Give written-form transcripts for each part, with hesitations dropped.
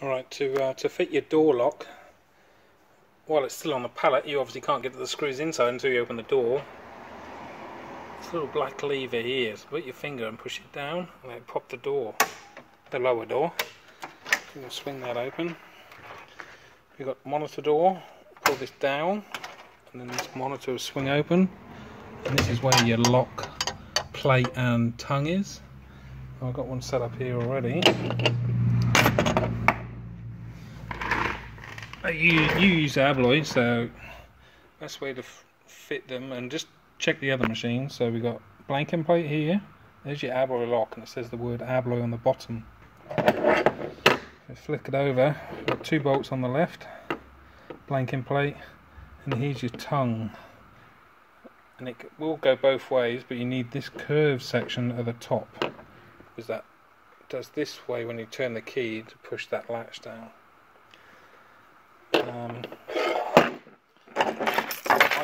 Alright, to fit your door lock, while it's still on the pallet, you obviously can't get the screws inside until you open the door. This little black lever here, so put your finger and push it down, and then pop the door, the lower door. You can swing that open. You've got the monitor door, pull this down, and then this monitor will swing open. And this is where your lock plate and tongue is. I've got one set up here already. You use alloy, so best way to fit them, and just check the other machine. So we've got blanking plate here, there's your alloy lock, and it says the word alloy on the bottom. So flick it over, got 2 bolts on the left, blanking plate, and here's your tongue. And it will go both ways, but you need this curved section at the top, because that does this way when you turn the key to push that latch down. I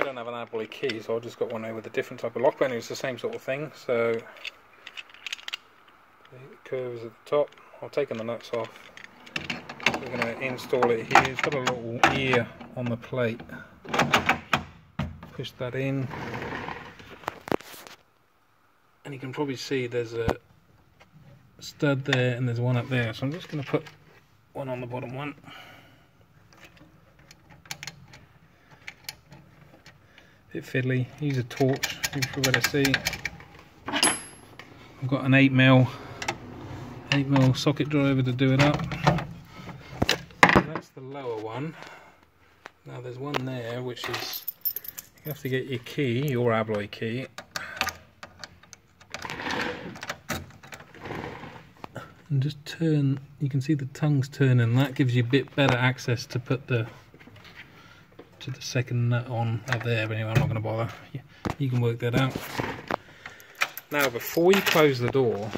don't have an alloy key, so I just got one there with a different type of lock, but anyway, it's the same sort of thing. So the curves at the top. I've taken the nuts off. We're going to install it here. It's got a little ear on the plate. Push that in, and you can probably see there's a stud there and there's one up there. So I'm just going to put one on the bottom one. Bit fiddly. Use a torch if you're better see. I've got an 8mm socket driver to do it up. So that's the lower one. Now there's one there which is, you have to get your key, your alloy key, and just turn. You can see the tongue's turning. That gives you a bit better access to put the second nut on up there. But anyway, I'm not going to bother. You can work that out. Now, before you close the door,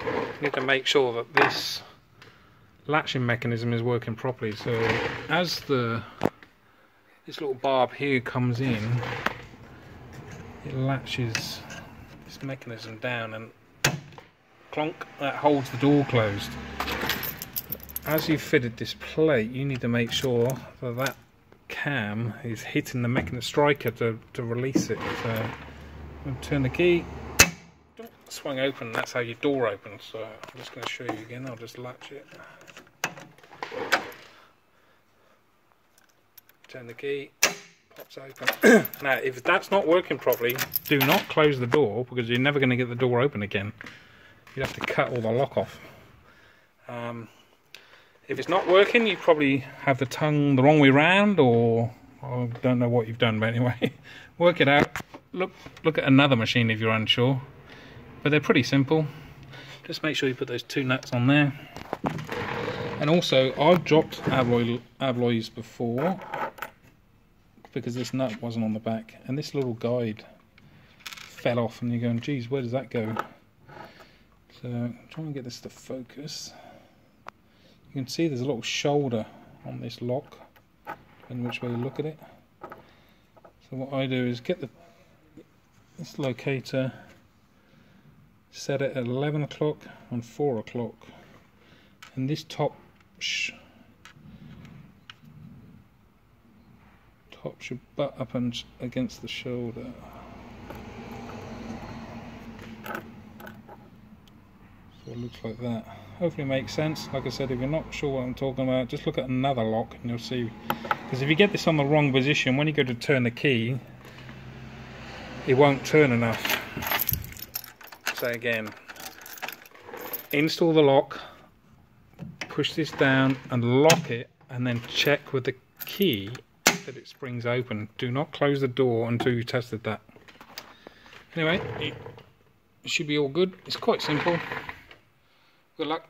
you need to make sure that this latching mechanism is working properly. So as this little barb here comes in, it latches this mechanism down and clonk, that holds the door closed. As you've fitted this plate, you need to make sure that that cam is hitting the mechanism striker to release it. So I'm going to turn the key, swung open, that's how your door opens. So I'm just going to show you again. I'll just latch it, turn the key, pops open. Now if that's not working properly, do not close the door, because you're never going to get the door open again. You'd have to cut all the lock off. If it's not working, you probably have the tongue the wrong way round, or I don't know what you've done, but anyway, work it out. Look at another machine if you're unsure. But they're pretty simple. Just make sure you put those 2 nuts on there. And also, I've dropped alloys before because this nut wasn't on the back, and this little guide fell off, and you're going, geez, where does that go? So try and get this to focus. You can see there's a little shoulder on this lock, in which way you look at it. So what I do is get this locator, set it at 11 o'clock and 4 o'clock, and this top should butt up and against the shoulder. So it looks like that. Hopefully it makes sense. Like I said, if you're not sure what I'm talking about, just look at another lock and you'll see. Because if you get this on the wrong position, when you go to turn the key, it won't turn enough. So again, install the lock, push this down and lock it, and then check with the key that it springs open. Do not close the door until you tested that. Anyway, it should be all good. It's quite simple. Good luck.